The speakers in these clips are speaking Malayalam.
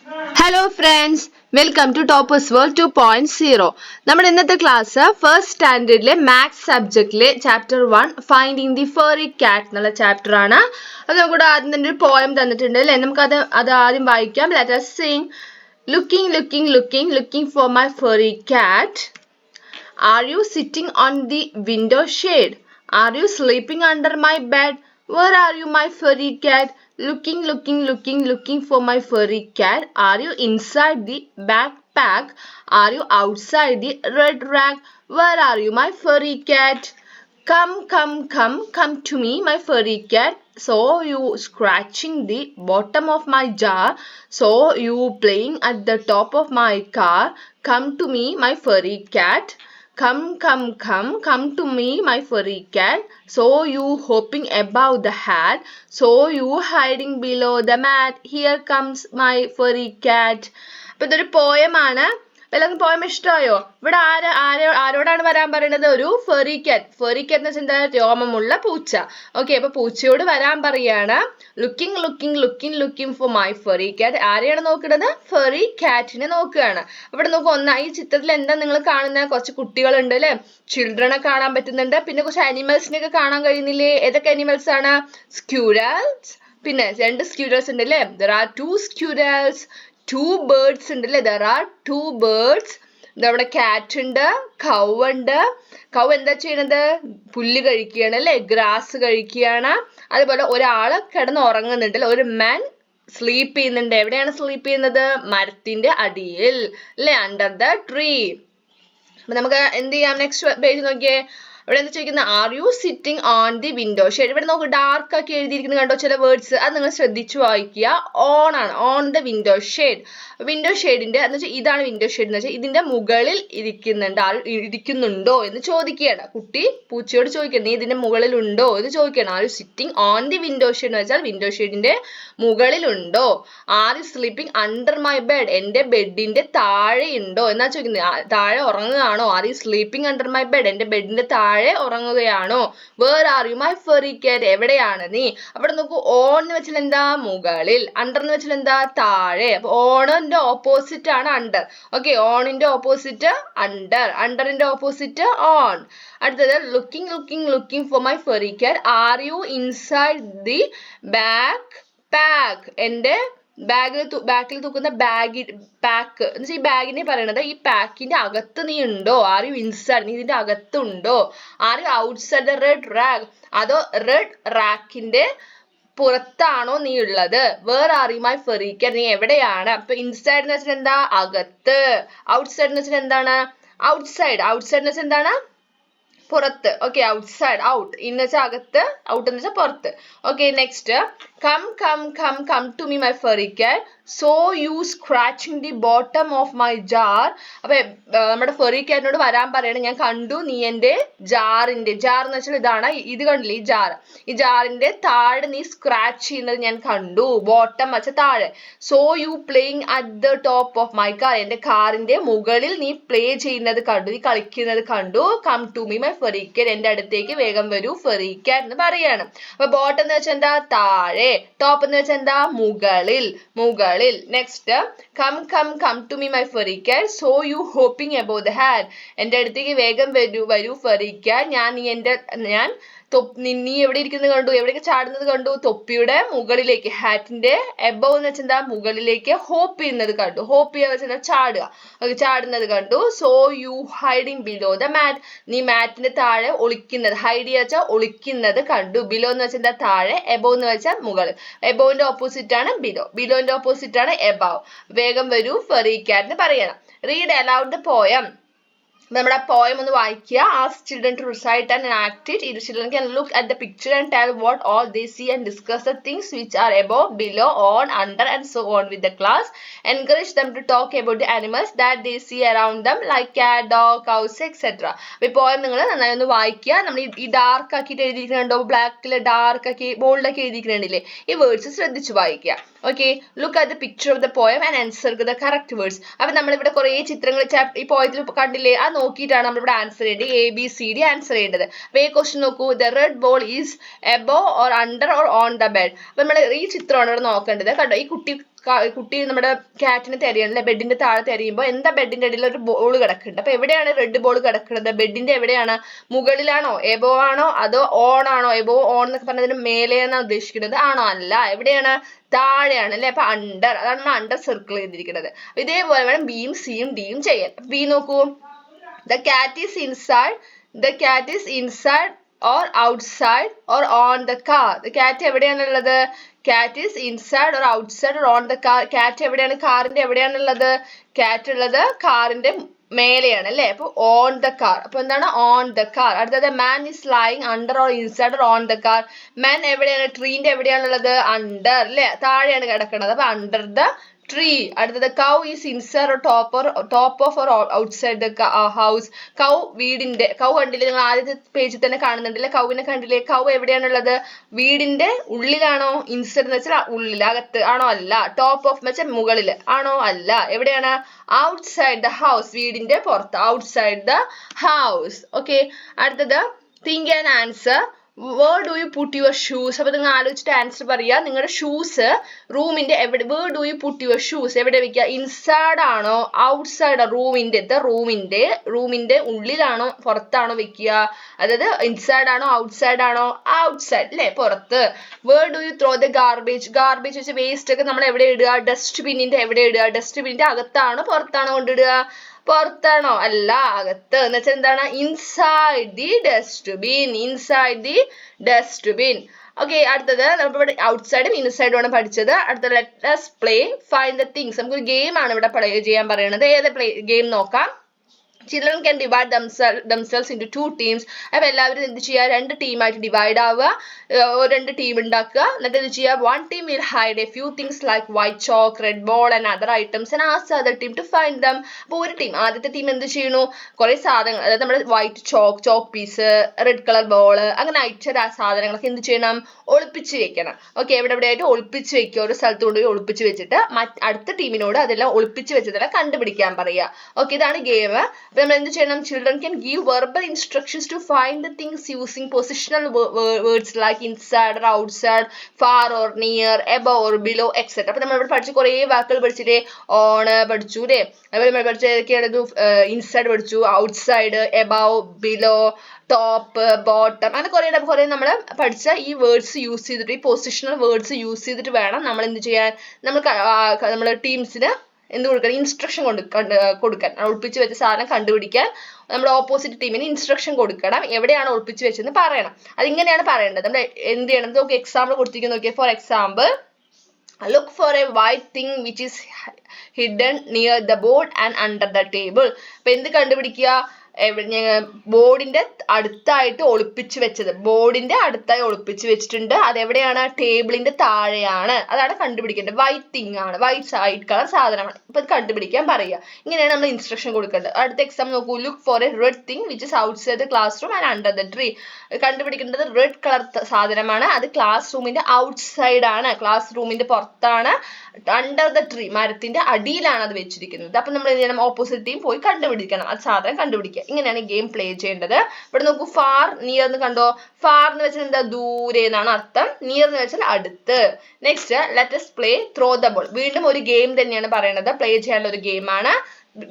Hello friends, welcome to toppers world 2.0. നമ്മുടെ ഇന്നത്തെ ക്ലാസ് ഫസ്റ്റ് സ്റ്റാൻഡേർഡിലെ മാത്സ് സബ്ജക്റ്റിലെ chapter 1 finding the furry cat എന്നുള്ള ചാപ്റ്റർ ആണ്. അത് നമുക്ക് ആദ്യം തന്നെ ഒരു പോയം തന്നിട്ടുണ്ട് അല്ലേ, നമുക്കത് ആദ്യം വായിക്കാം. Let us sing. Looking for my furry cat. Are you sitting on the window shade? Are you sleeping under my bed? Where are you, my furry cat? Looking for my furry cat. Are you inside the backpack? Are you outside the red rag? Where are you, my furry cat? Come to me, my furry cat. So you scratching the bottom of my jar. So you playing at the top of my car. Come to me, my furry cat. Come to me, my furry cat. So you hopping above the hat. So you hiding below the mat. Here comes my furry cat. അപ്പോൾ ഇതൊരു പോയമാണ്. എല്ലാവർക്കും പോയം ഇഷ്ടമായോ? ഇവിടെ ആരോടാണ് വരാൻ പറയുന്നത്? ഒരു ഫെറി കാറ്റ് എന്ന് വെച്ചാൽ എന്താ? രോമമുള്ള പൂച്ച. ഓക്കെ, അപ്പൊ പൂച്ചയോട് വരാൻ പറയാണ്. ലുക്കിംഗ് ഫോർ മൈ ഫെറി കാറ്റ്. ആരെയാണ് നോക്കുന്നത്? ഫെറി കാറ്റിനെ നോക്കുകയാണ്. ഇവിടെ നോക്കൂ, ഈ ചിത്രത്തിൽ എന്താ നിങ്ങൾ കാണുന്ന? കുറച്ച് കുട്ടികളുണ്ട് അല്ലെ, ചിൽഡ്രനെ കാണാൻ പറ്റുന്നുണ്ട്. പിന്നെ കുറച്ച് അനിമൽസിനെ ഒക്കെ കാണാൻ കഴിയുന്നില്ലേ? ഏതൊക്കെ അനിമൽസ് ആണ്? സ്ക്യൂരൽസ്, പിന്നെ 2 സ്ക്യൂരൽസ് ഉണ്ട് അല്ലേ? there are 2 squirrels. 2 birds ഉണ്ട് അല്ലേ? there are 2 birds. അവിടെ കാറ്റ് ഉണ്ട്, കൗ ഉണ്ട്. കൗ എന്താ ചെയ്യണത്? പുല്ല് കഴിക്കുകയാണ് അല്ലെ, ഗ്രാസ് കഴിക്കുകയാണ്. അതുപോലെ ഒരാള് കിടന്ന് ഉറങ്ങുന്നുണ്ട് അല്ലെ, ഒരു മാൻ സ്ലീപ്പ് ചെയ്യുന്നുണ്ട്. എവിടെയാണ് സ്ലീപ്പ് ചെയ്യുന്നത്? മരത്തിന്റെ അടിയിൽ അല്ലെ, അണ്ടർ ദ ട്രീ. അപ്പൊ നമുക്ക് എന്ത് ചെയ്യാം? നെക്സ്റ്റ് പേജ് നോക്കിയേ. ഇവിടെ എന്താ ചോദിക്കുന്നത്? R you sitting on the window shade. ഇവിടെ നോക്ക്, ഡാർക്ക് ആക്കി എഴുതിയിരിക്കുന്നത് കണ്ടോ ചില വേർഡ്സ്. അത് നിങ്ങൾ ശ്രദ്ധിച്ചു വായിക്കുക. ഓൺ ആണ്, on the window shade. Window ഷെയ്ഡിന്റെ എന്ന് വെച്ചാൽ ഇതാണ് വിൻഡോ ഷെയ്ഡ് എന്ന് വെച്ചാൽ ഇതിന്റെ മുകളിൽ ഇരിക്കുന്നുണ്ടോ എന്ന് ചോദിക്കുകയാണ്. കുട്ടി പൂച്ചയോട് ചോദിക്കണം, നീ ഇതിന്റെ മുകളിൽ ഉണ്ടോ എന്ന് ചോദിക്കണം. Are you sitting on the window shade എന്ന് വെച്ചാൽ വിൻഡോ ഷെയ്ഡിന്റെ മുകളിലുണ്ടോ. Are you sleeping under my bed, എന്റെ ബെഡിന്റെ താഴെ ഉണ്ടോ എന്നാ ചോദിക്കുന്നത്. താഴെ ഉറങ്ങുകയാണോ? Are you sleeping under my bed, എന്റെ ബെഡിന്റെ താഴെ ഉറങ്ങുകയാണോ? Where are you, my ferry cat, എവിടെയാണ് നീ? അവിടെ നോക്കൂ, ഓൺ എന്ന് വെച്ചാൽ എന്താ? മുകളിൽ. അണ്ടർ എന്ന് വെച്ചാൽ എന്താ? താഴെ. അപ്പൊ ഓണിന്റെ ഓപ്പോസിറ്റ് ആണ് അണ്ടർ. ഓക്കെ, ഓണിന്റെ ഓപ്പോസിറ്റ് അണ്ടർ, അണ്ടറിന്റെ ഓപ്പോസിറ്റ് ഓൺ. അടുത്തത് looking for my ferry cat. Are you inside the backpack, എന്റെ ബാക്കിൽ തൂക്കുന്ന പാക്ക് എന്ന് വെച്ചാൽ ഈ ബാഗിനെ പറയണത്. ഈ പാക്കിന്റെ അകത്ത് നീ ഉണ്ടോ? ആർ യു ഇൻസൈഡ്, നീ ഇതിന്റെ അകത്തുണ്ടോ? Are you outside the red rack, അതോ റെഡ് റാക്കിന്റെ പുറത്താണോ നീ ഉള്ളത്? Where are you, my ferry cat, നീ എവിടെയാണ്? അപ്പൊ ഇൻസൈഡ് എന്ന് വെച്ചാൽ എന്താ? അകത്ത്. ഔട്ട്സൈഡ് എന്ന് വെച്ചാൽ എന്താണ്? ഔട്ട്സൈഡ് എന്ന് വെച്ചാൽ എന്താണ്? പുറത്ത്. Okay, outside, out. ഇന്ന് വെച്ചാൽ അകത്ത്, ഔട്ട് എന്ന് വെച്ചാൽ പുറത്ത്. Okay, next. Come to me, my ferry cat. So you scratching the bottom of my jar. അപ്പൊ നമ്മുടെ ഫെറി കാറ്റിനോട് വരാൻ പറയണം. ഞാൻ കണ്ടു നീ എന്റെ ജാർ എന്ന് വെച്ചാൽ ഇതാണ്, ഇത് കണ്ടില്ലേ ഈ ജാറിന്റെ താഴെ നീ സ്ക്രാച്ച് ചെയ്യുന്നത് ഞാൻ കണ്ടു. ബോട്ടം വെച്ചാൽ താഴെ. So you playing at the top of my car, എന്റെ കാറിന്റെ മുകളിൽ നീ പ്ലേ ചെയ്യുന്നത് കണ്ടു, നീ കളിക്കുന്നത് കണ്ടു. Come to me, my ferry cat, എന്റെ അടുത്തേക്ക് വേഗം വരൂ ഫെറി കാറ്റ് എന്ന് പറയാണ്. അപ്പൊ ബോട്ടം എന്ന് വെച്ചാൽ എന്താ? താഴെ. ടോപ്പ് എന്ന് വെച്ചാൽ എന്താ? മുകളിൽ. Next. Come to me, my ferry cat. So you hopping above the hat, എന്റെ അടുത്തേക്ക് വേഗം വരൂ ഫെറി കാറ്റ്. ഞാൻ നീ എവിടെ ഇരിക്കുന്നത് കണ്ടു, എവിടേക്ക് ചാടുന്നത് കണ്ടു? തൊപ്പിയുടെ മുകളിലേക്ക്. ഹാറ്റിന്റെ എബവ് എന്ന് വെച്ചാൽ എന്താ? മുകളിലേക്ക്. ഹോപ്പ് ചെയ്യുന്നത് കണ്ടു. ഹോപ്പ് ചെയ്യുക വെച്ചാൽ ചാടുക. ചാടുന്നത് കണ്ടു. So you hiding below the mat, നീ മാറ്റിന്റെ താഴെ ഒളിക്കുന്നത്. ഹൈഡ് ചെയ്യുക വെച്ചാൽ ഒളിക്കുന്നത് കണ്ടു. ബിലോ എന്ന് വെച്ചാൽ എന്താ? താഴെ. എബവ് എന്ന് വെച്ചാൽ മുകളിൽ. എബോവിന്റെ ഓപ്പോസിറ്റ് ആണ് ബിലോ, ബിലോന്റെ ഓപ്പോസിറ്റ് ആണ് എബവ്. വേഗം വരൂ ഫെറി കാറ്റ് എന്ന് പറയണം. Read aloud the poem. നമ്മുടെ പോയം ഒന്ന് വായിക്കുക. Ask children to recite and act it. Each children can look at the picture and tell what all they see and discuss the things which are above, below, on, under and so on with the class. Encourage them to talk about the animals that they see around them like cat, dog, cows, etc. ഈ പോയം നിങ്ങൾ നന്നായി ഒന്ന് വായിക്കുക. നമ്മൾ ഈ ഡാർക്ക് ആക്കിയിട്ട് എഴുതിയിരിക്കുന്നുണ്ടോ? ബ്ലാക്കിൽ ഡാർക്ക് ആക്കി ബോൾഡ് ആക്കി എഴുതിയിരിക്കുന്നുണ്ടല്ലേ? ഈ വേർഡ്സ് ശ്രദ്ധിച്ചു വായിക്കുക. Okay, look at the picture of the poem and answer the correct words. അപ്പൊ നമ്മളിവിടെ കുറെ ചിത്രങ്ങൾ ഈ പോയത്തിൽ കണ്ടില്ലേ? അത് നോക്കിയിട്ടാണ് നമ്മളിവിടെ ആൻസർ ചെയ്യേണ്ടത്. ABCD ആൻസർ ചെയ്യേണ്ടത്. അപ്പൊ ഈ ക്വസ്റ്റ്യൻ നോക്കൂ. The red ball is above or under or on the bed. അപ്പൊ നമ്മൾ ഈ ചിത്രമാണ് ഇവിടെ നോക്കേണ്ടത്. കണ്ടോ, ഈ കുട്ടി കുട്ടി നമ്മുടെ കാറ്റിനെ തിരയണല്ലേ, ബെഡിന്റെ താഴെ തിരയുമ്പോൾ എന്താ ബെഡിന്റെ അടിയിൽ ഒരു ബോൾ കിടക്കുന്നുണ്ട്. അപ്പൊ എവിടെയാണ് റെഡ് ബോൾ കിടക്കുന്നത്? ബെഡിന്റെ എവിടെയാണ്? മുകളിലാണോ, എബോ ആണോ, അതോ ഓൺ ആണോ? എബോ ഓൺ എന്നൊക്കെ പറഞ്ഞതിന് മേലെയാണ് ഉദ്ദേശിക്കുന്നത്. ആണോ? അല്ല. എവിടെയാണ്? താഴെയാണ് അല്ലെ. അപ്പൊ അണ്ടർ, അതാണ് നമ്മൾ അണ്ടർ സർക്കിൾ ചെയ്തിരിക്കുന്നത്. ഇതേപോലെ വേണം ബിയും സിയും ഡിയും ചെയ്യാൻ. ബി നോക്കൂ, the cat is inside or outside or on the car. The cat എവിടെയാണുള്ളത്? cat is inside or outside or on the car. cat എവിടെയാണ്? കാറിന്റെ എവിടെയാണുള്ളത്? cat ഉള്ളത് കാറിന്റെ മേലെയാണ് അല്ലേ. അപ്പൊ on the car. അപ്പൊ എന്താണ്? on the car. അടുത്തത് man is lying under or inside or on the car. man എവിടെയാണ്? ട്രീന്റെ എവിടെയാണുള്ളത്? under അല്ലേ, താഴെയാണ് കിടക്കുന്നത്. അപ്പൊ under the tree. അടുത്തത് cow is inside or top of or outside the house. cow വീടിന്റെ, cow കണ്ടില്ലേ നിങ്ങൾ ആദ്യത്തെ പേജിൽ തന്നെ കാണുന്നുണ്ടല്ലേ, കൗവിനെ കണ്ടില്ലേ? cow എവിടെയാണുള്ളത്? വീടിന്റെ ഉള്ളിലാണോ? inside എന്ന് വെച്ചാൽ ഉള്ളിൽ, അകത്ത് ആണോ? അല്ല. top of എന്ന് വെച്ചാൽ മുകളിൽ ആണോ? അല്ല. എവിടെയാണ്? outside the house, വീടിന്റെ പുറത്ത്, outside the house. okay, അടുത്തത് think and answer. where do you put your shoes? അപ്പോൾ നിങ്ങൾ ആലോചിച്ചിട്ട് ആൻസർ പറയുക. നിങ്ങളുടെ ഷൂസ് റൂമിന്റെ എവിടെ? where do you put your shoes? എവിടെ വെക്കുക? ഇൻസൈഡ് ആണോ ഔട്ട്സൈഡ്? റൂമിന്റെ ഉള്ളിലാണോ പുറത്താണോ വെക്കുക? അതായത് ഇൻസൈഡ് ആണോ ഔട്ട്സൈഡ് ആണോ? ഔട്ട്സൈഡ് അല്ലേ, പുറത്ത്. where do you throw the garbage? വെച്ച് വേസ്റ്റ് ഒക്കെ നമ്മൾ എവിടെ ഇടുക? ഡസ്റ്റ്ബിന്നിന്റെ എവിടെ ഇടുക? ഡസ്റ്റ്ബിന്നിന്റെ അകത്താണോ പുറത്താണോ കൊണ്ടിടുക? പുറത്താണോ? അല്ല, അകത്ത്. എന്ന് വെച്ചാൽ എന്താണ്? Inside the dustbin. ഓക്കെ, അടുത്തത് നമ്മളിവിടെ ഔട്ട്സൈഡും ഇൻസൈഡും ആണ് പഠിച്ചത്. അടുത്തത് let us play find the things. നമുക്കൊരു ഗെയിം ആണ് ഇവിടെ പ്ലേ ചെയ്യാൻ പറയുന്നത്. ഏത് ഗെയിം നോക്കാം. children can divide themselves into 2 teams. അപ്പോൾ എല്ലാവരും എന്ത് ചെയ്യുക? 2 ടീമായിട്ട് ഡിവൈഡ് ആവുക, 2 ടീം ഉണ്ടാക്കുക. എന്നിട്ട് എന്ത് ചെയ്യുക? one team will hide a few things like white chalk, red ball and other items and ask the other team to find them. അപ്പോൾ ഒരു ടീം, ആദ്യത്തെ ടീം എന്ത് ചെയ്യണു? കുറേ സാധനങ്ങൾ, അതായത് നമ്മുടെ white chalk piece, red colour ball, അങ്ങനെ അയച്ച സാധനങ്ങളൊക്കെ എന്ത് ചെയ്യണം? ഒളിപ്പിച്ച് വെക്കണം. ഓക്കെ, എവിടെയായിട്ട് ഒളിപ്പിച്ച് വെക്കുക. ഒരു സ്ഥലത്ത് കൊണ്ടുപോയി ഒളിപ്പിച്ച് വെച്ചിട്ട് അടുത്ത ടീമിനോട് അതെല്ലാം ഒളിപ്പിച്ച് വെച്ചതെല്ലാം കണ്ടുപിടിക്കാൻ പറയുക. ഓക്കെ, ഇതാണ് ഗെയിം. അപ്പോൾ നമ്മൾ എന്ത് ചെയ്യണം? children can give verbal instructions to find the things using positional words like inside or outside, far or near, above or below, etc. അപ്പോൾ നമ്മൾ ഇവിടെ പഠിച്ച കുറേ വാക്കുകൾ പഠിച്ചില്ലേ? on പഠിച്ചു അല്ലേ, അതുപോലെ നമ്മൾ പഠിച്ചതൊക്കെയാണ്. ഇൻസൈഡ് പഠിച്ചു, outside, above, below, top, bottom, അങ്ങനെ കുറേ നമ്മൾ പഠിച്ച ഈ വേർഡ്സ് യൂസ് ചെയ്തിട്ട്, ഈ പൊസിഷണൽ വേർഡ്സ് യൂസ് ചെയ്തിട്ട് വേണം നമ്മൾ എന്ത് ചെയ്യാൻ? നമ്മൾ ടീംസിന് എന്ത് കൊടുക്കണം? ഇൻസ്ട്രക്ഷൻ കൊടുക്കാൻ. ഒളിപ്പിച്ച് വെച്ച സാധനം കണ്ടുപിടിക്കാൻ നമ്മൾ ഓപ്പോസിറ്റ് ടീമിന് ഇൻസ്ട്രക്ഷൻ കൊടുക്കണം. എവിടെയാണ് ഒളിപ്പിച്ച് വെച്ചെന്ന് പറയണം. അതിങ്ങനെയാണ് പറയേണ്ടത്. നമ്മൾ എന്ത് ചെയ്യണം? നോക്കി എക്സാമ്പിൾ കൊടുത്തിരിക്കുന്നു. നോക്കിയാൽ for example, look for a white thing which is hidden near the board and under the table. അപ്പോൾ എന്ത് കണ്ടുപിടിക്കുക? ബോർഡിന്റെ അടുത്തായിട്ട് ഒളിപ്പിച്ച് വെച്ചത്, ബോർഡിന്റെ അടുത്തായി ഒളിപ്പിച്ച് വെച്ചിട്ടുണ്ട്. അതെവിടെയാണ്? ടേബിളിന്റെ താഴെയാണ്. അതാണ് കണ്ടുപിടിക്കേണ്ടത്. വൈറ്റ് തിങ് ആണ്, വൈറ്റ് കളർ സാധനമാണ്. ഇപ്പൊ കണ്ടുപിടിക്കാൻ പറയുക. ഇങ്ങനെയാണ് നമ്മൾ ഇൻസ്ട്രക്ഷൻ കൊടുക്കേണ്ടത്. അടുത്ത എക്സാം നോക്കൂ. Look for A red thing which is outside the class room and under the tree. കണ്ടുപിടിക്കേണ്ടത് റെഡ് കളർ സാധനമാണ്. അത് ക്ലാസ് റൂമിന്റെ ഔട്ട്സൈഡ് ആണ്, ക്ലാസ് റൂമിന്റെ പുറത്താണ്. അണ്ടർ ദ ട്രീ, മരത്തിന്റെ അടിയിലാണ് അത് വെച്ചിരിക്കുന്നത്. അപ്പൊ നമ്മൾ എന്ത് ചെയ്യണം? ഓപ്പോസിറ്റ് ടീം പോയി കണ്ടുപിടിക്കണം, അത് സാധനം കണ്ടുപിടിക്കുക. ഇങ്ങനെയാണ് ഗെയിം പ്ലേ ചെയ്യേണ്ടത്. ഇവിടെ നോക്കൂ, ഫാർ, നിയർ എന്ന് കണ്ടോ? ഫാർ എന്ന് വെച്ചാൽ എന്താ? ദൂരെ എന്നാണ് അർത്ഥം. നിയർ എന്ന് വെച്ചാൽ അടുത്ത്. Next, let us play throw the ball. വീണ്ടും ഒരു ഗെയിം തന്നെയാണ് പറയുന്നത്, പ്ലേ ചെയ്യാനുള്ള ഒരു ഗെയിമാണ്.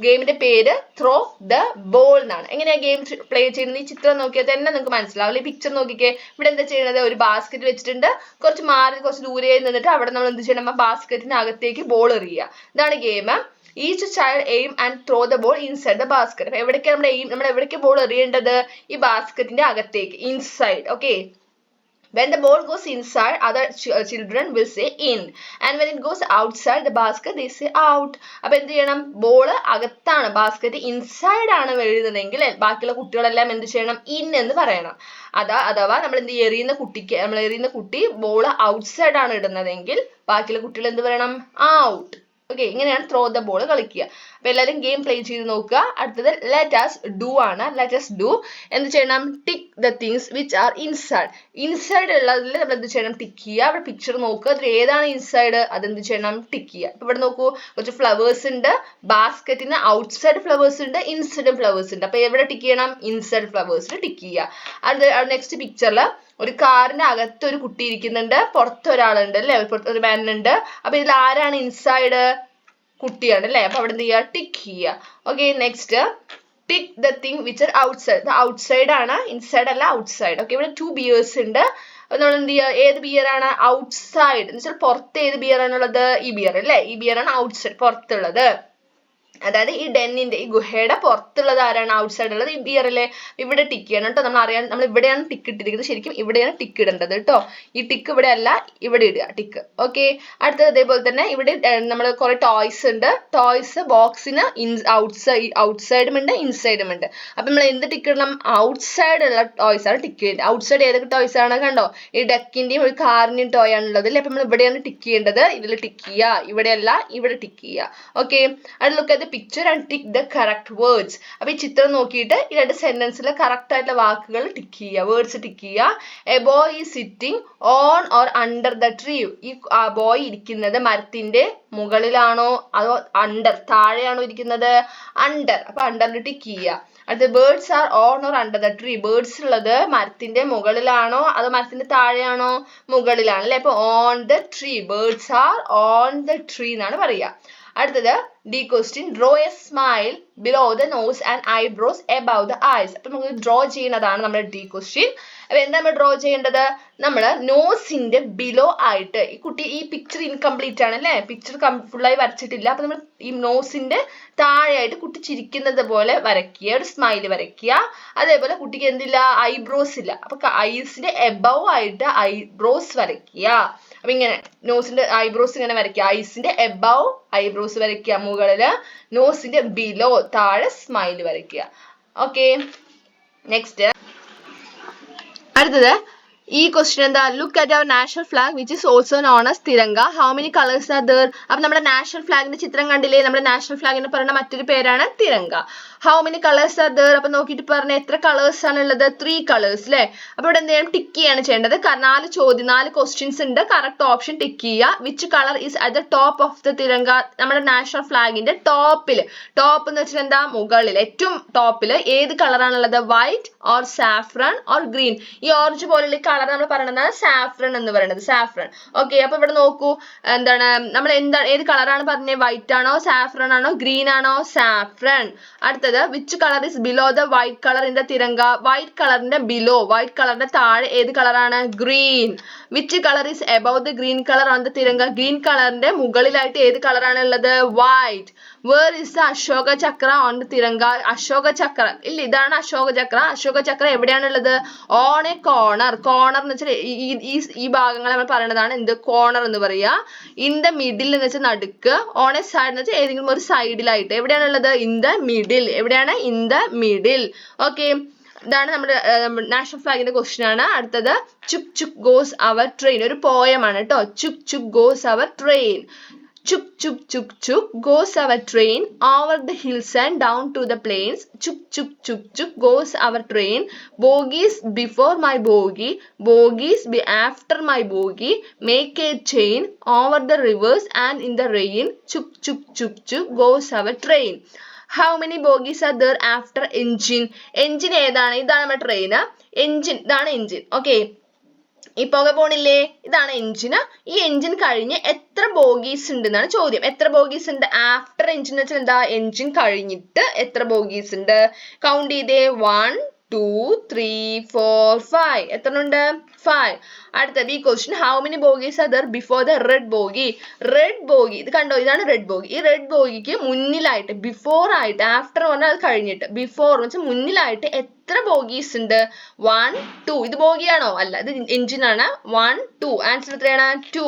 ഗെയിമിന്റെ പേര് ത്രോ ദ ബോൾ എന്നാണ്. എങ്ങനെയാ ഗെയിം പ്ലേ ചെയ്യുന്നത്? ഈ ചിത്രം നോക്കിയാൽ തന്നെ നിങ്ങൾക്ക് മനസ്സിലാവില്ല. ഈ പിക്ചർ നോക്കിക്കേ. ഇവിടെ എന്താ ചെയ്യുന്നത്? ഒരു ബാസ്ക്കറ്റ് വെച്ചിട്ടുണ്ട്. കുറച്ച് ദൂരെ നിന്നിട്ട് അവിടെ നമ്മൾ എന്ത് ചെയ്യണം? ബാസ്ക്കറ്റിനകത്തേക്ക് ബോൾ എറിയുക. ഇതാണ് game. Each child aim and throw the ball inside the basket. അപ്പോൾ എവിടേക്കാണ് നമ്മൾ എവിടേക്ക് ബോൾ എറിയേണ്ടത്? ഈ ബാസ്ക്കറ്റിന്റെ അകത്തേക്ക്, inside. Okay, when the ball goes inside, other children will say in, and when it goes outside the basket, they say out. അപ്പോൾ എന്ത് ചെയ്യണം? ബോൾ അകത്താണ്, ബാസ്ക്കറ്റ് ഇൻസൈഡ് ആണ് എഴുതുന്നതെങ്കിൽ ബാക്കിയുള്ള കുട്ടികളെല്ലാം എന്ത് ചെയ്യണം? ഇൻ എന്ന് പറയണം. അഥവാ നമ്മൾ എറിയുന്ന കുട്ടി ബോൾ ഔട്ട്സൈഡ് ആണ് ഇടുന്നതെങ്കിൽ ബാക്കിയുള്ള കുട്ടികൾ എന്ത് പറയണം? ഔട്ട്. ഓക്കെ, ഇങ്ങനെയാണ് ത്രോ ദ ബോൾ കളിക്കുക. അപ്പൊ എല്ലാവരും ഗെയിം പ്ലേ ചെയ്ത് നോക്കുക. അടുത്തത് ലെറ്റ് us do ആണ്. ലെറ്റ് us do എന്ത് ചെയ്യണം? Tick the things which are inside. Inside ഉള്ളതിൽ നമ്മൾ എന്ത് ചെയ്യണം? ടിക്ക് ചെയ്യുക. അവിടെ പിക്ചർ നോക്കുക, അതിൽ ഏതാണ് ഇൻസൈഡ് അതെന്ത് ചെയ്യണം? ടിക്ക് ചെയ്യുക. അപ്പൊ ഇവിടെ നോക്കൂ, കുറച്ച് ഫ്ലവേഴ്സ് ഉണ്ട്. ബാസ്ക്കറ്റിന് ഔട്ട്സൈഡ് ഫ്ലവേഴ്സ് ഉണ്ട്, ഇൻസൈഡ് ഫ്ലവേഴ്സ് ഉണ്ട്. അപ്പൊ എവിടെ ടിക്ക് ചെയ്യണം? ഇൻസൈഡ് ഫ്ലവേഴ്സിൽ ടിക്ക് ചെയ്യുക. അത് നെക്സ്റ്റ് പിക്ചറിൽ ഒരു കാറിന്റെ അകത്ത് ഒരു കുട്ടി ഇരിക്കുന്നുണ്ട്, പുറത്ത് ഒരാളുണ്ട് അല്ലെ, ഒരു മാൻ ഉണ്ട്. അപ്പൊ ഇതിൽ ആരാണ് ഇൻസൈഡ്? കുട്ടിയാണ് അല്ലെ. അപ്പൊ അവിടെ എന്ത് ചെയ്യുക? ടിക്ക് ചെയ്യുക. Okay, next tick the thing which are outside. Outside ആണ്, ഇൻസൈഡ് അല്ല, ഔട്ട്സൈഡ്. ഓക്കെ, ഇവിടെ 2 ബിയേഴ്സ് ഉണ്ട്. അപ്പൊ നമ്മൾ എന്ത് ചെയ്യുക? ഏത് ബിയർ ആണ്? ഔട്ട്സൈഡ് എന്ന് വെച്ചാൽ പുറത്ത് ഏത് ബിയർ ആണുള്ളത്? ഈ ബിയർ അല്ലെ. ഈ ബിയർ ആണ് ഔട്ട്സൈഡ്, പുറത്തുള്ളത്. അതായത് ഈ ഡെന്നിന്റെ, ഈ ഗുഹയുടെ പുറത്തുള്ളത് ആരാണ്? ഔട്ട്സൈഡ് ഉള്ളത് ഈ ബിയർ അല്ലേ. ഇവിടെ ടിക്ക് ചെയ്യണം കേട്ടോ. നമ്മൾ ഇവിടെയാണ് ടിക്ക് ഇട്ടിരിക്കുന്നത്, ശരിക്കും ഇവിടെയാണ് ടിക്ക് ഇടേണ്ടത് കേട്ടോ. ഈ ടിക്ക് ഇവിടെ അല്ല, ഇവിടെ ഇടുക ടിക്ക്. ഓക്കെ, അടുത്തത് അതേപോലെ തന്നെ ഇവിടെ നമ്മൾ കുറെ ടോയ്സ് ഉണ്ട്. ടോയ്സ് ബോക്സിന് ഔട്ട്സൈഡും ഉണ്ട്, ഇൻസൈഡും ഉണ്ട്. അപ്പൊ നമ്മൾ എന്ത് ടിക്ക് ഇടണം? ഔട്ട്സൈഡ് ഉള്ള ടോയ്സ് ആണ് ടിക്ക് ചെയ്യേണ്ടത്. ഔട്ട്സൈഡ് ഏതൊക്കെ ടോയ്സ് ആണ്? കണ്ടോ, ഈ ഡക്കിന്റെയും ഒരു കാറിന്റെയും ടോയ് ആണുള്ളത് അല്ലേ. അപ്പൊ നമ്മൾ ഇവിടെയാണ് ടിക്ക് ചെയ്യേണ്ടത്, ഇതിൽ ടിക്ക് ചെയ്യുക. ഇവിടെ അല്ല, ഇവിടെ ടിക്ക് ചെയ്യുക. ഓക്കെ, അത് look at the picture and tick the correct words. അപ്പൊ ഈ ചിത്രം നോക്കിയിട്ട് ഈ 2 സെന്റൻസിലെ കറക്റ്റ് ആയിട്ടുള്ള വാക്കുകൾ ടിക്ക് ചെയ്യുക, വേർഡ്സ് ടിക്ക് ചെയ്യുക. A boy is sitting on or under the tree. ഈ ബോയ് ഇരിക്കുന്നത് മരത്തിന്റെ മുകളിലാണോ അതോ അണ്ടർ, താഴെയാണോ ഇരിക്കുന്നത്? അണ്ടർ. അപ്പൊ അണ്ടറിൽ ടിക്ക് ചെയ്യുക. അടുത്ത birds are on or under the tree. Birds ഉള്ളത് മരത്തിന്റെ മുകളിലാണോ അതോ മരത്തിന്റെ താഴെയാണോ? മുകളിലാണ് അല്ലെ. അപ്പൊ on the tree, birds are on the tree എന്നാണ് പറയുക. അടുത്തത് D question, draw a smile below the nose and eyebrows above the eyes. അപ്പൊ നമുക്ക് ഡ്രോ ചെയ്യുന്നതാണ് നമ്മുടെ ഡി ക്വസ്റ്റ്യൻ. അപ്പൊ എന്താ നമ്മൾ ഡ്രോ ചെയ്യേണ്ടത്? നമ്മൾ നോസിന്റെ ബിലോ ആയിട്ട്, ഈ കുട്ടി ഈ പിക്ചർ ഇൻകംപ്ലീറ്റ് ആണ് അല്ലെ, പിക്ചർ ഫുള്ളായി വരച്ചിട്ടില്ല. അപ്പൊ നമ്മൾ ഈ നോസിന്റെ താഴെയായിട്ട് കുട്ടി ചിരിക്കുന്നത് പോലെ വരയ്ക്കുക, ഒരു സ്മൈൽ വരയ്ക്കുക. അതേപോലെ കുട്ടിക്ക് എന്തില്ല? ഐബ്രോസ് ഇല്ല. അപ്പൊ ഐസിന്റെ എബവ് ആയിട്ട് ഐബ്രോസ് വരയ്ക്കുക. അപ്പൊ ഇങ്ങനെ നോസിന്റെ ഐബ്രോസ് ഇങ്ങനെ വരയ്ക്കുക, ഐസിന്റെ എബവ് ഐബ്രോസ് വരയ്ക്കുക മുകളില്, നോസിന്റെ ബിലോ താഴെ സ്മൈൽ വരയ്ക്കുക. ഓക്കെ, നെക്സ്റ്റ് അടുത്തത് ഈ ക്വസ്റ്റ്യൻ എന്താ? Look at our national flag which is also known as Tiranga. How many colours are there? അപ്പൊ നമ്മുടെ നാഷണൽ ഫ്ലാഗിന്റെ ചിത്രം കണ്ടില്ലേ? നമ്മുടെ നാഷണൽ ഫ്ലാഗിന് പറയുന്ന മറ്റൊരു പേരാണ് Tiranga. How many colours are there? അപ്പൊ നോക്കിയിട്ട് പറഞ്ഞ എത്ര കളേഴ്സ് ആണ് ഉള്ളത്? 3 കളേഴ്സ് അല്ലെ. അപ്പൊ ഇവിടെ എന്ത് ചെയ്യണം? ടിക്ക് ചെയ്യാണ് ചെയ്യേണ്ടത്. 4 ക്വസ്റ്റ്യൻസ് ഉണ്ട്, കറക്റ്റ് ഓപ്ഷൻ ടിക്ക് ചെയ്യുക. Which colour is at the top of the Tiranga? നമ്മുടെ നാഷണൽ ഫ്ലാഗിന്റെ ടോപ്പിൽ, ടോപ്പ് എന്ന് വെച്ചാൽ എന്താ? മുകളിൽ, ഏറ്റവും ടോപ്പിൽ ഏത് കളറാണുള്ളത്? White or saffron or green. ഈ ഓറഞ്ച് പോലുള്ള കളർ നമ്മൾ പറയുന്നതാണ് സാഫ്രൺ എന്ന് പറയുന്നത്, സാഫ്രൺ. ഓക്കെ, അപ്പൊ ഇവിടെ നോക്കൂ, എന്താണ് നമ്മൾ ഏത് കളറാണ് പറഞ്ഞത്? വൈറ്റ് ആണോ, സാഫ്രൺ ആണോ, ഗ്രീൻ ആണോ? സാഫ്രൺ. അടുത്തത് which colour is below the white colour in the Tiranga? White കളറിന്റെ ബിലോ, വൈറ്റ് കളറിന്റെ താഴെ ഏത് കളറാണ്? Green. Which colour is above the green colour on the Tiranga? Green കളറിന്റെ മുകളിലായിട്ട് ഏത് കളറാണ് ഉള്ളത്? White. Where is the Ashoka Chakra on the Tiranga? Ashoka Chakra ഇല്ല, ഇതാണ് അശോക ചക്ര. അശോക ചക്ര എവിടെയാണുള്ളത്? On a corner. കോർണർ എന്ന് വെച്ചാൽ ഈ ഭാഗങ്ങൾ നമ്മൾ പറയുന്നതാണ് എന്ത്? കോർണർ എന്ന് പറയുക. ഇൻ ദ മിഡിൽ എന്ന് വെച്ചാൽ നടുക്ക്. ഓൺ എ സൈഡ് എന്ന് വെച്ചാൽ ഏതെങ്കിലും ഒരു സൈഡിലായിട്ട്. എവിടെയാണുള്ളത്? In the middle. എവിടെയാണ്? In the middle. ഓക്കെ, ഇതാണ് നമ്മുടെ നാഷണൽ ഫ്ലാഗിന്റെ ക്വസ്റ്റ്യൻ ആണ്. അടുത്തത് chuk chuk goes our train, ഒരു പോയമാണ് കേട്ടോ. Chuk chuk goes our train. Chuk chuk chuk chuk goes our train over the hills and down to the plains. Chuk chuk chuk chuk goes our train. Bogies before my bogie, bogies be after my bogie. Make a chain over the rivers and in the rain. Chuk chuk chuk chuk goes our train. How many bogies are there after engine? Engine ഏതാണ്? ഇതാണ് നമ്മുടെ ട്രെയിൻ. എഞ്ചിൻ, ഇതാണ് എഞ്ചിൻ. ഓക്കെ, ഈ പുക പോണില്ലേ, ഇതാണ് എഞ്ചിന്. ഈ എഞ്ചിൻ കഴിഞ്ഞ് എത്ര ബോഗീസ് ഉണ്ട് എന്നാണ് ചോദ്യം. എത്ര ബോഗീസ് ഉണ്ട്? ആഫ്റ്റർ എഞ്ചിൻ എന്ന് വെച്ചാൽ എന്താ? എഞ്ചിൻ കഴിഞ്ഞിട്ട് എത്ര ബോഗീസ് ഉണ്ട്? കൗണ്ട് ചെയ്തേ. 1 2 3 4 5. എത്ര ഉണ്ട്? 5. അടുത്ത B question, how many bogies are there before the red bogie? Red bogie, ഇത് കണ്ടോ, ഇതാണ് റെഡ് ബോഗി. ഈ റെഡ് ബോഗിക്ക് മുന്നിലായിട്ട്, ബിഫോർ ആയിട്ട്, ആഫ്റ്റർ പറഞ്ഞാൽ അത് കഴിഞ്ഞിട്ട്, ബിഫോർ എന്ന് വെച്ചാൽ മുന്നിലായിട്ട് എത്ര ബോഗീസ് ഉണ്ട്? 1 2. ഇത് ബോഗിയാണോ? അല്ല, ഇത് എഞ്ചിൻ ആണ്. 1 2. ആൻസർ എത്രയാണ്? 2.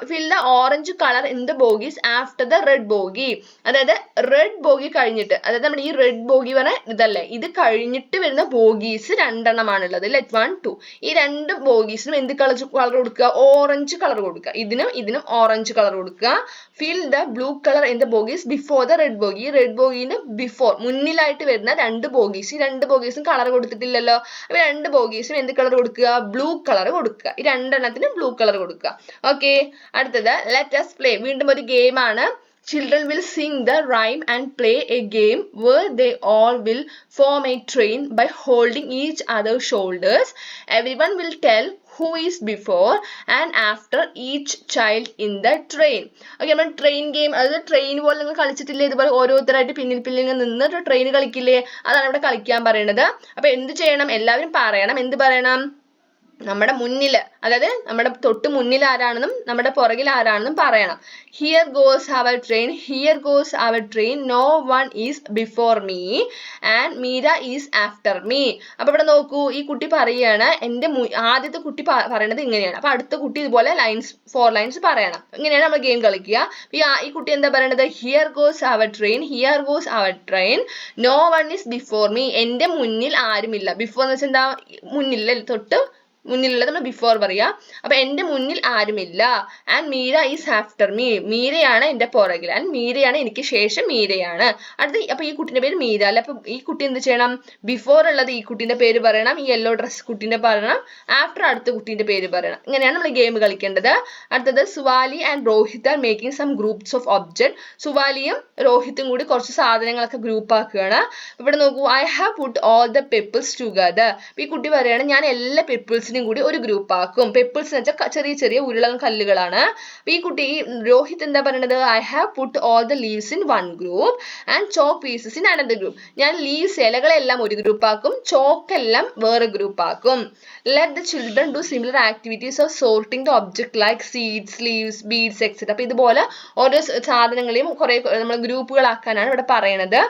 fill the orange color in the bogies after the red bogie. അതായത് റെഡ് ബോഗി കഴിഞ്ഞിട്ട്, അതായത് നമ്മുടെ ഈ റെഡ് ബോഗി പറഞ്ഞ ഇതല്ലേ, ഇത് കഴിഞ്ഞിട്ട് വരുന്ന ബോഗീസ് 2 എണ്ണമാണുള്ളത്. 1 2. ഈ 2 ബോഗീസിനും എന്ത് കളർ കൊടുക്കുക? ഓറഞ്ച് കളർ കൊടുക്കുക. ഇതിനും ഓറഞ്ച് കളർ കൊടുക്കുക. fill the blue color in the bogies before the red bogie. Red ബോഗീന് ബിഫോർ, മുന്നിലായിട്ട് വരുന്ന 2 ബോഗീസ്. ഈ 2 ബോഗീസും കളർ കൊടുത്തിട്ടില്ലല്ലോ. അപ്പൊ 2 ബോഗീസും എന്ത് കളർ കൊടുക്കുക? ബ്ലൂ കളർ കൊടുക്കുക. ഈ 2 എണ്ണത്തിന് ബ്ലൂ കളർ കൊടുക്കുക. ഓക്കെ, അടുത്തത് ലെറ്റ് us play. വീണ്ടും ഒരു ഗെയിം ആണ്. Children will sing the rhyme and play a game where they all will form a train by holding each other's shoulders. Everyone will tell who is before and after each child in the train. Okay, നമ്മൾ ട്രെയിൻ ഗെയിം, അതായത് ട്രെയിൻ പോലെ നിങ്ങൾ കളിച്ചിട്ടില്ലേ, ഇതുപോലെ ഓരോരുത്തരായിട്ട് പിന്നിൽ നിന്നിട്ട് ട്രെയിൻ കളിക്കില്ലേ, അതാണ് ഇവിടെ കളിക്കാൻ പറയുന്നത്. അപ്പൊ എന്ത് ചെയ്യണം, എല്ലാവരും പറയണം, എന്ത് പറയണം, നമ്മുടെ മുന്നിൽ, അതായത് നമ്മുടെ തൊട്ട് മുന്നിൽ ആരാണെന്നും നമ്മുടെ പുറകിൽ ആരാണെന്നും പറയണം. Here goes our train, here goes our train, no one is before me and Meera is after me. അപ്പൊ ഇവിടെ നോക്കൂ, ഈ കുട്ടി പറയുകയാണ്, എൻ്റെ ആദ്യത്തെ കുട്ടി പറയണത് ഇങ്ങനെയാണ്, അപ്പൊ അടുത്ത കുട്ടി ഇതുപോലെ ലൈൻസ് 4 ലൈൻസ് പറയണം. ഇങ്ങനെയാണ് നമ്മൾ ഗെയിം കളിക്കുക. ഈ കുട്ടി എന്താ പറയണത്, here goes our train, here goes our train, no one is before me, എൻ്റെ മുന്നിൽ ആരുമില്ല. ബിഫോർ എന്ന് വെച്ചാൽ എന്താ, മുന്നിൽ, തൊട്ട് മുന്നിലുള്ളത് നമ്മൾ ബിഫോർ പറയാ. അപ്പൊ എൻ്റെ മുന്നിൽ ആരുമില്ല. And Meera is after me, മീരയാണ് എൻ്റെ പുറകിൽ, ആൻഡ് മീരയാണ് എനിക്ക് ശേഷം മീരയാണ്. അടുത്ത, അപ്പൊ ഈ കുട്ടിന്റെ പേര് മീര അല്ലെ, അപ്പൊ ഈ കുട്ടി എന്ത് ചെയ്യണം, ബിഫോർ ഉള്ളത് ഈ കുട്ടിന്റെ പേര് പറയണം, ഈ യെല്ലോ ഡ്രസ് കുട്ടിന്റെ പറയണം, ആഫ്റ്റർ അടുത്ത കുട്ടിന്റെ പേര് പറയണം. ഇങ്ങനെയാണ് നമ്മൾ ഗെയിം കളിക്കേണ്ടത്. അടുത്തത്, Suvali and Rohit are making some groups of object. സുവാലിയും രോഹിത്തും കൂടി കുറച്ച് സാധനങ്ങളൊക്കെ ഗ്രൂപ്പ് ആക്കുകയാണ്. ഇവിടെ നോക്കൂ, I have put all the pebbles together. ഈ കുട്ടി പറയാണ്, ഞാൻ എല്ലാ പെപ്പിൾസ് കൂടി ഒരു ഗ്രൂപ്പ് ആക്കും. പെപ്പിൾസ് എന്ന് വെച്ചാൽ ചെറിയ ചെറിയ ഉരുളൻ കല്ലുകളാണ്. ഈ കുട്ടി രോഹിത് എന്താ പറയുന്നത്, I have put all the leaves in one group and chalk pieces in another group. ഞാൻ ലീവ്സ്, ഇലകളെല്ലാം ഒരു ഗ്രൂപ്പ് ആക്കും, ചോക്കെല്ലാം വേറെ ഗ്രൂപ്പ് ആക്കും. Let the children do similar activities of sorting the object like seeds, leaves, beads etcetera. അപ്പൊ ഇതുപോലെ ഓരോ സാധനങ്ങളെയും കുറെ നമ്മൾ ഗ്രൂപ്പുകളാക്കാനാണ് ഇവിടെ പറയുന്നത്.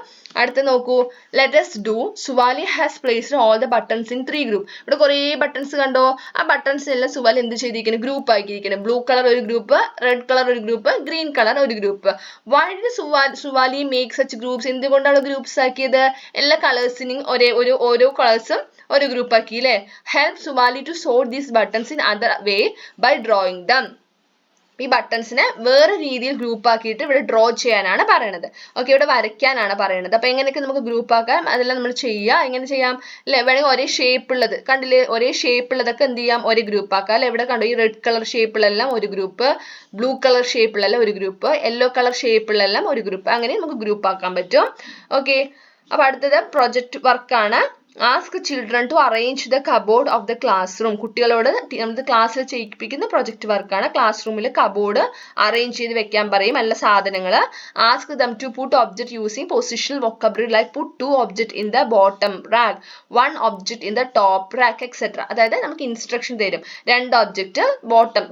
അടുത്ത നോക്കൂ, let us do, Suvali has placed all the buttons in 3 group. ഇവിടെ കുറേ ബട്ടൺസ് കണ്ടോ, ആ ബട്ടൺസ് എല്ലാം സുവാലി എന്ത് ചെയ്തിരിക്കുന്നത്, ഗ്രൂപ്പ് ആക്കിയിരിക്കുന്നത്. ബ്ലൂ കളർ ഒരു ഗ്രൂപ്പ്, റെഡ് കളർ ഒരു ഗ്രൂപ്പ്, ഗ്രീൻ കളർ ഒരു group. Why did Suvali make such groups, എന്തുകൊണ്ടാണ് ഗ്രൂപ്പ്സ് ആക്കിയത്, എല്ലാ കളേഴ്സിനും ഓരോ കളേഴ്സും ഒരു ഗ്രൂപ്പ് ആക്കി അല്ലേ. Help Suvali to sort these buttons in other way by drawing them. ഈ ബട്ടൺസിനെ വേറെ രീതിയിൽ ഗ്രൂപ്പ് ആക്കിയിട്ട് ഇവിടെ ഡ്രോ ചെയ്യാനാണ് പറയണത്. ഓക്കെ, ഇവിടെ വരയ്ക്കാനാണ് പറയണത്. അപ്പൊ എങ്ങനെയൊക്കെ നമുക്ക് ഗ്രൂപ്പ് ആക്കാം, അതെല്ലാം നമ്മൾ ചെയ്യുക. എങ്ങനെ ചെയ്യാം അല്ലെ, വേണമെങ്കിൽ ഒരേ ഷേപ്പ് ഉള്ളത് കണ്ടില്ലേ, ഒരേ ഷേപ്പ് ഉള്ളതൊക്കെ എന്ത് ചെയ്യാം, ഒരു ഗ്രൂപ്പ് ആക്കാം അല്ലെ. ഇവിടെ കണ്ടോ, ഈ റെഡ് കളർ ഷേപ്പിലെല്ലാം ഒരു ഗ്രൂപ്പ്, ബ്ലൂ കളർ ഷേപ്പിലെല്ലാം ഒരു ഗ്രൂപ്പ്, യെല്ലോ കളർ ഷേപ്പിലെല്ലാം ഒരു ഗ്രൂപ്പ്, അങ്ങനെ നമുക്ക് ഗ്രൂപ്പ് ആക്കാൻ പറ്റും. ഓക്കെ, അപ്പൊ അടുത്തത് പ്രൊജക്ട് വർക്കാണ്. Ask children to arrange the cupboard of the classroom. കുട്ടികളോട് നമ്മൾ ക്ലാസ്സിൽ ചെയ്യിപ്പിക്കുന്ന പ്രൊജക്ട് വർക്കാണ്. ക്ലാസ് റൂമിൽ കബോർഡ് അറേഞ്ച് ചെയ്ത് വെക്കാൻ പറയും, എല്ലാ സാധനങ്ങൾ. Ask them to put object using positional vocabulary like put 2 object in the bottom rack, 1 object in the top rack etcetera. അതായത് നമുക്ക് ഇൻസ്ട്രക്ഷൻ തരും, 2 ഒബ്ജക്ട്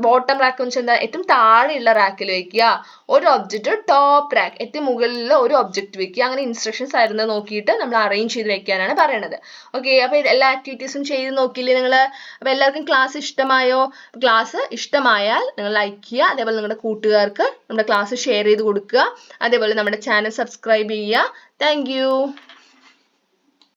ബോട്ടം റാക്ക് എന്ന് വെച്ചാൽ ഏറ്റവും താഴെയുള്ള റാക്കിൽ വെക്കുക, 1 ഒബ്ജക്ട് ടോപ്പ് റാക്ക് ഏറ്റവും മുകളിലുള്ള ഒരു ഒബ്ജക്ട് വെക്കുക. അങ്ങനെ ഇൻസ്ട്രക്ഷൻസ് ആയിരുന്നു നോക്കിയിട്ട് നമ്മൾ അറേഞ്ച് ചെയ്ത് വെക്കാനാണ് പറയണത്. ഓക്കെ, അപ്പൊ എല്ലാ ആക്ടിവിറ്റീസും ചെയ്ത് നോക്കിയില്ലേ നിങ്ങൾ. അപ്പൊ എല്ലാവർക്കും ക്ലാസ് ഇഷ്ടമായോ? ക്ലാസ് ഇഷ്ടമായാൽ നിങ്ങൾ ലൈക്ക് ചെയ്യുക, അതേപോലെ നിങ്ങളുടെ കൂട്ടുകാർക്ക് നമ്മുടെ ക്ലാസ് ഷെയർ ചെയ്ത് കൊടുക്കുക, അതേപോലെ നമ്മുടെ ചാനൽ സബ്സ്ക്രൈബ് ചെയ്യുക. താങ്ക്